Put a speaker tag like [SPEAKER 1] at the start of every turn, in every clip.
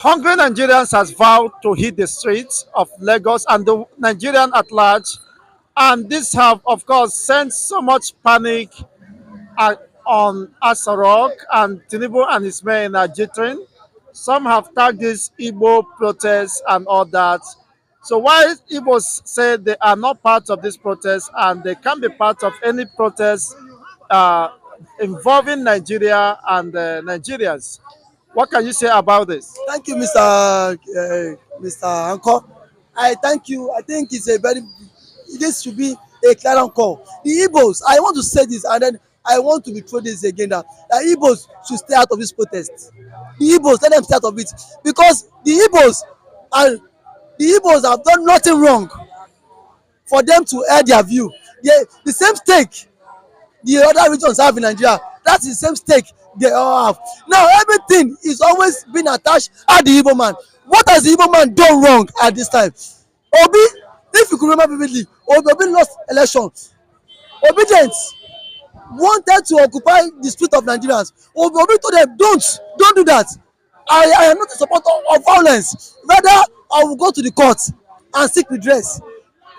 [SPEAKER 1] Hungry Nigerians has vowed to hit the streets of Lagos and the Nigerian at large, and this have, of course, sent so much panic on Asarok, and Tinubu and his men are jittering. Some have tagged this Igbo protests and all that. So while Igbos say they are not part of this protest and they can be part of any protest uh, involving Nigeria and Nigerians, what can you say about this?
[SPEAKER 2] Thank you, Mr. Anko. I thank you. I think it's a very, this should be a clear call. The Igbos, I want to say this and then I want to withdraw this again, that Igbos should stay out of this protest. The Igbos, let them stay out of it, because and the Igbos have done nothing wrong for them to air their view. The same stake the other regions have in Nigeria, that's the same stake they all have. Now everything is always been attached at the Igbo man. What has the Igbo man done wrong at this time? Obi, if you could remember vividly, Obi lost election. Obedience wanted to occupy the street of Nigerians. Obi told them, don't do that. I am not a supporter of violence. Rather, I will go to the court and seek redress.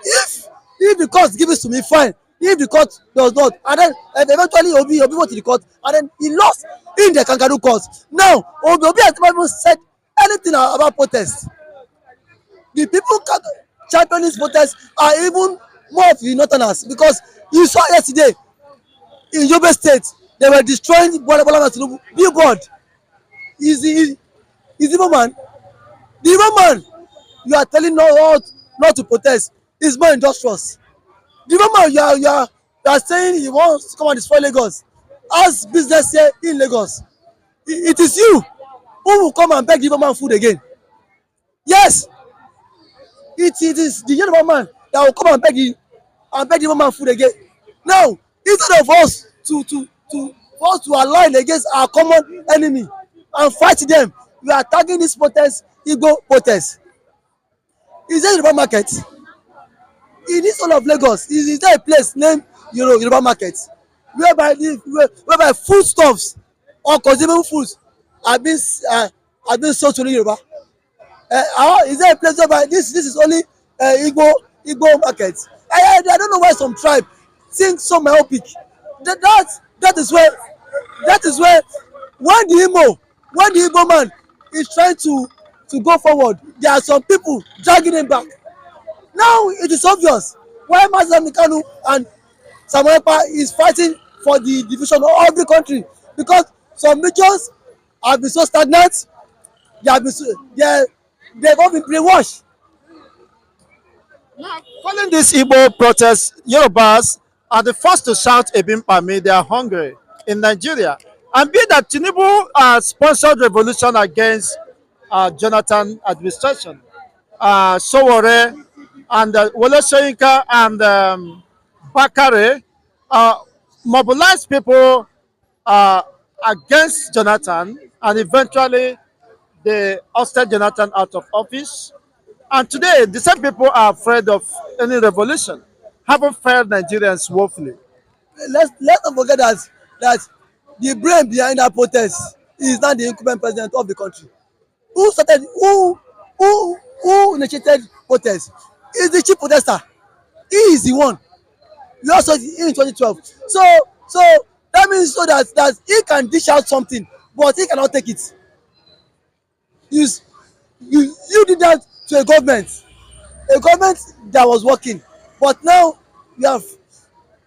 [SPEAKER 2] if if the court give it to me, fine. If the court does not, and then eventually Obi went to the court and then he lost in the kangaroo court. Now Obi has never even said anything about protest. The people championing this protest are even more of the northerners, because you saw yesterday in Yobe State they were destroying Bola Tinubu billboard. Is Igbo man, the Igbo man you are telling not to protest is more industrious. The moment you are saying he wants to come and destroy Lagos, as business here in Lagos, it is you who will come and beg the Yoruba food again. Yes, it is the Yoruba man that will come and beg the Yoruba food again. Now, instead of us to align against our common enemy and fight them, we are tagging this protest Igbo protest. Is there Yoruba market? In this whole of Lagos, is there a place named Yoruba market, whereby foodstuffs or consumable foods are being sold to the Yoruba? Is there a place whereby this is only Igbo market? I don't know why some tribe think so myopic. That is where when the Igbo man is trying to go forward, there are some people dragging him back. Now it is obvious why Mazi Kanu and Samuel Ekpa is fighting for the division of the country, because some regions have been so stagnant. They've all been brainwashed.
[SPEAKER 1] Now, following this Igbo protest, Yorubas are the first to shout Ebimpami, they are hungry in Nigeria. And be that Tinubu sponsored revolution against Jonathan administration, Sowore and Wole Soyinka and Bakare mobilized people against Jonathan, and eventually they ousted Jonathan out of office. And today, the same people are afraid of any revolution, having failed Nigerians woefully.
[SPEAKER 2] Let's not forget that the brain behind that protest is not the incumbent president of the country. Who initiated protest is the chief protester. He is the one. We also in 2012. So that means so that he can dish out something, but he cannot take it. You you did that to a government that was working, but now you have,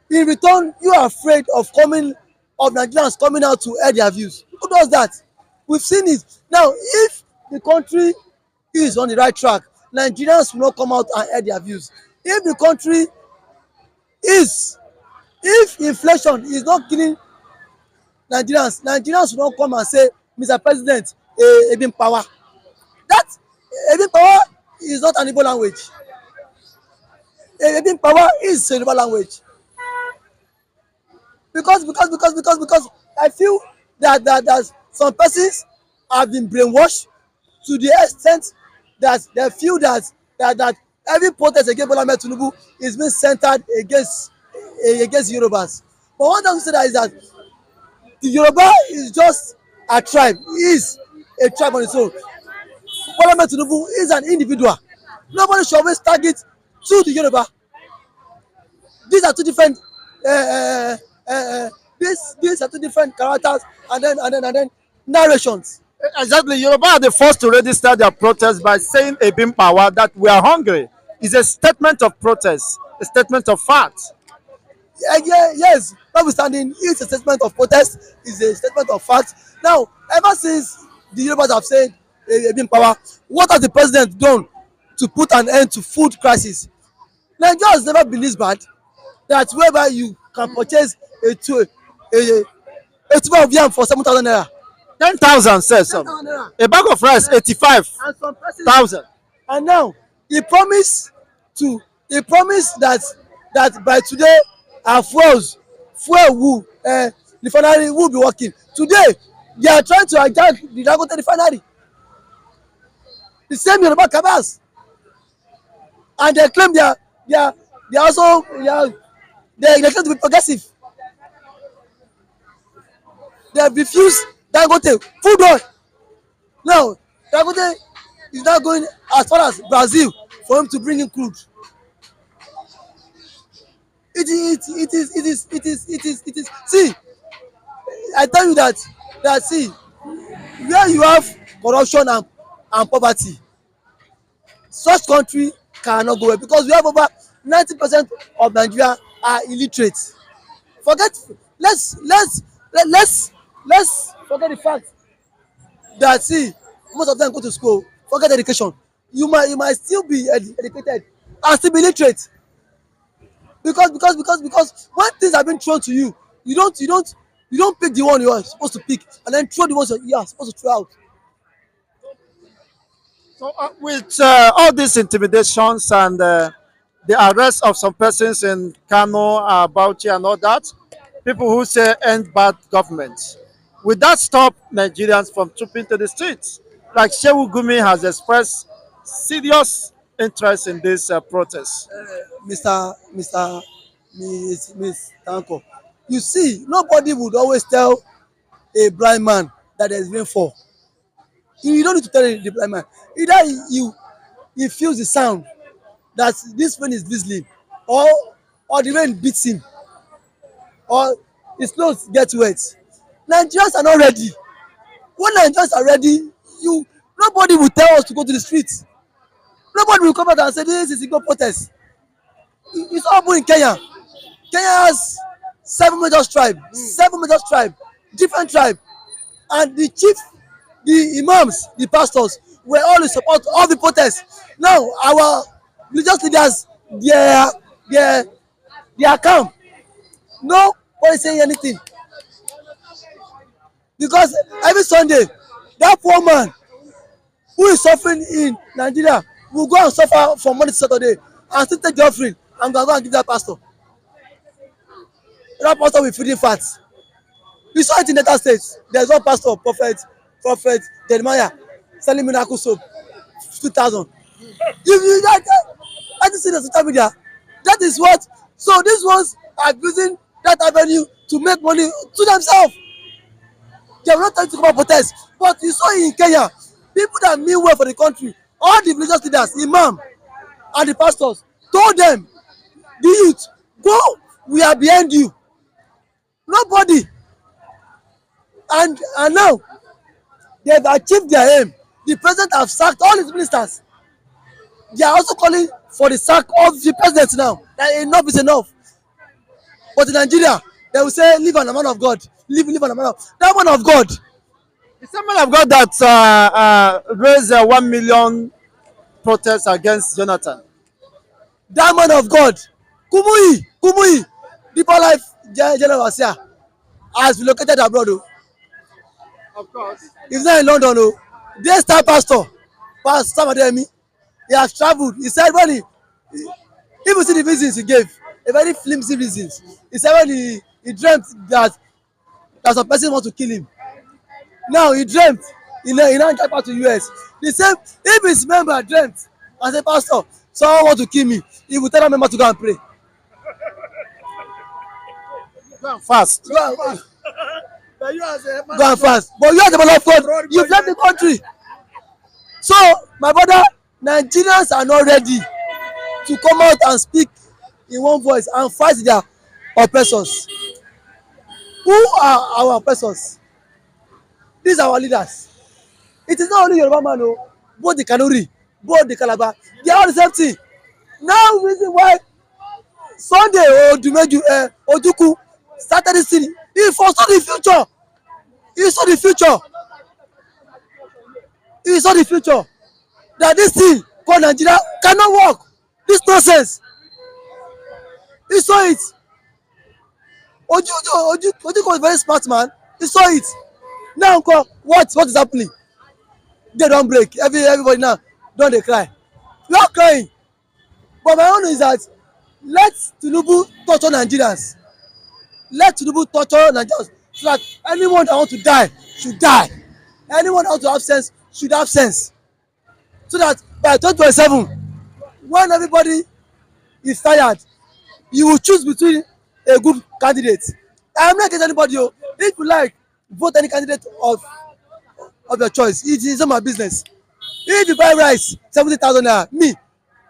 [SPEAKER 2] in return you are afraid of Nigerians coming out to air their views. Who does that? We've seen it. Now if the country is on the right track, Nigerians will not come out and air their views. If the country is, if inflation is not killing Nigerians will not come and say, Mr. President, Ebin power. That Ebin power is not an Igbo language. Ebin power is a Yoruba language. Because I feel that some persons have been brainwashed to the extent that they feel that every protest against Bola Ahmed Tinubu is being centered against Yorubas. But one thing to say that is that the Yoruba is just a tribe. He is a tribe on its own. Parliament Tinubu is an individual. Nobody should always target to the Yoruba. These are two different uh, uh, uh, uh, these are two different characters, and then narrations.
[SPEAKER 1] Exactly. Yoruba are the first to register their protest by saying a being power that we are hungry. It's a statement of protest, a statement of fact.
[SPEAKER 2] Yes, notwithstanding, it's a statement of protest, it's a statement of fact. Now, ever since the Yorubas have said being power, what has the president done to put an end to food crisis? Nigeria has never been this bad that whereby you can purchase a a tuber of yam for 7,000 naira.
[SPEAKER 1] 10,000 says
[SPEAKER 2] ten
[SPEAKER 1] some.
[SPEAKER 2] thousand naira.
[SPEAKER 1] A bag of rice,
[SPEAKER 2] Yes. And some persons
[SPEAKER 1] 85,000.
[SPEAKER 2] and now he promised to he promised that by today our fuel will refinery will be working today. They are trying to hijack the Dangote refinery, the same Yoruba cabals, and they claim they are they are also they claim to be progressive. They have refused Dangote food oil. Now Dangote is now going as far as Brazil for him to bring in crude. It is see, I tell you that see, where you have corruption and poverty, such country cannot go well because we have over 90% of Nigeria are illiterate. Forget let's let's forget the fact that see, most of them go to school, forget education. You might still be educated and still be illiterate because when things are being thrown to you, you don't pick the one you are supposed to pick and then throw the ones you are supposed to throw out.
[SPEAKER 1] So, with all these intimidations and the arrest of some persons in Kano, Bauchi, and all that, people who say end bad government, will that stop Nigerians from trooping to the streets? Like Shehu Gumi has expressed serious interest in this protest.
[SPEAKER 2] Mr. Miss Tanko, you see, nobody would always tell a blind man that there is rainfall. You don't need to tell the blind man. Either he feels the sound that this rain is drizzling, or the rain beats him, or his clothes get wet. Nigerians are not ready. When Nigerians are ready, you nobody will tell us to go to the streets. Nobody will come out and say this is illegal protest. It's all happening in Kenya. Kenya has seven major tribe, different tribe, and the chief, the imams, the pastors were all in support of the protest. Now our religious leaders, they they they are calm. Nobody saying anything because every Sunday that poor man who is suffering in Nigeria will go and suffer from Monday to Saturday and still take the offering and go and give that pastor. That pastor will feed him fat. We saw it in Delta State. There's one pastor, prophet Jeremiah, selling miracle soap, 2,000. You that is in the social media. That is what. So these ones are using that avenue to make money to themselves. They are not trying to come and protest. But you saw in Kenya, people that mean well for the country, all the religious leaders, imam, and the pastors told them, the youth, go, we are behind you. Nobody. And now they have achieved their aim. The president have sacked all his ministers. They are also calling for the sack of the president now. That enough is enough. But in Nigeria, they will say, leave an man of God. Leave an man of that man of God.
[SPEAKER 1] The same man of God that raised 1 million protests against Jonathan.
[SPEAKER 2] That man of God. Kumuyi, Deeper Life General Overseer has relocated abroad. Oh.
[SPEAKER 1] Of course.
[SPEAKER 2] He's not in London. Oh. They star Pastor Adeyemi. He has travelled. He said when if you see the reasons he gave, a very flimsy reasons. He said when he dreamt that some person want to kill him. Now he dreamt he now get back to US. The same if his member dreamt and say pastor someone want to kill me, he will tell that member to go and pray.
[SPEAKER 1] Go and fast.
[SPEAKER 2] Go and fast. But you are the man of God. You've left the country. So My brother, Nigerians are not ready to come out and speak in one voice and fight their oppressors. Who are our oppressors? These are our leaders. It is not only Yoruba man o, both the Kanuri, both the Calabar, they are all the same thing. Now reason why Sunday Ojukwu started this thing, he foresaw the future. He saw the future. He saw the future. That this thing called Nigeria cannot work. This nonsense. He saw it. Ojukwu was a very smart man. He saw it. Now what is happening? They don break. Everybody now don dey cry. We are crying. But my own is that let Tinubu torture Nigerians. Let Tinubu torture Nigerians so that anyone that want to die should die. Anyone that want to have sense should have sense. So that by 2027, when everybody is tired, you will choose between a good candidate. I am not against anybody o. If you like, vote any candidate of your choice. It is not my business. If you buy rice 70,000 naira, me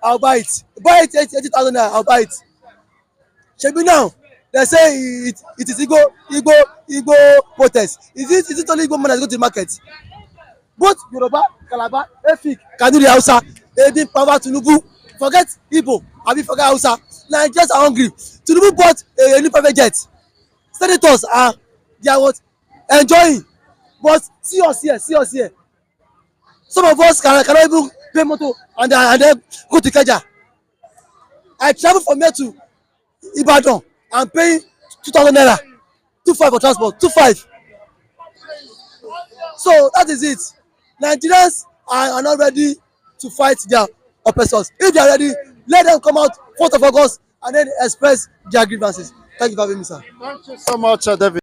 [SPEAKER 2] I will buy it. Buy it 80,000 naira, I will buy it. Shebi now they say it is Igbo protest. Is it only Igbo man that go to the market? Both Yoruba, Calabar, Efik, Kanuri, Hausa, they dey power Tinubu. Forget Igbo, abi forget Hausa. Nigerians are hungry. Tinubu bought a new private jet. Senators are they are what enjoying. But see us here. Some of us cannot even pay motor and then go to Ikeja. I travel from here to Ibadan and paying 2,000 naira, 2,500 for transport, 2,500. So that is it. Nigerians are not ready to fight their oppressors. If they are ready, let them come out 4th of August and then express their grievances. Thank you for having me, sir.
[SPEAKER 1] Thank you so much, David.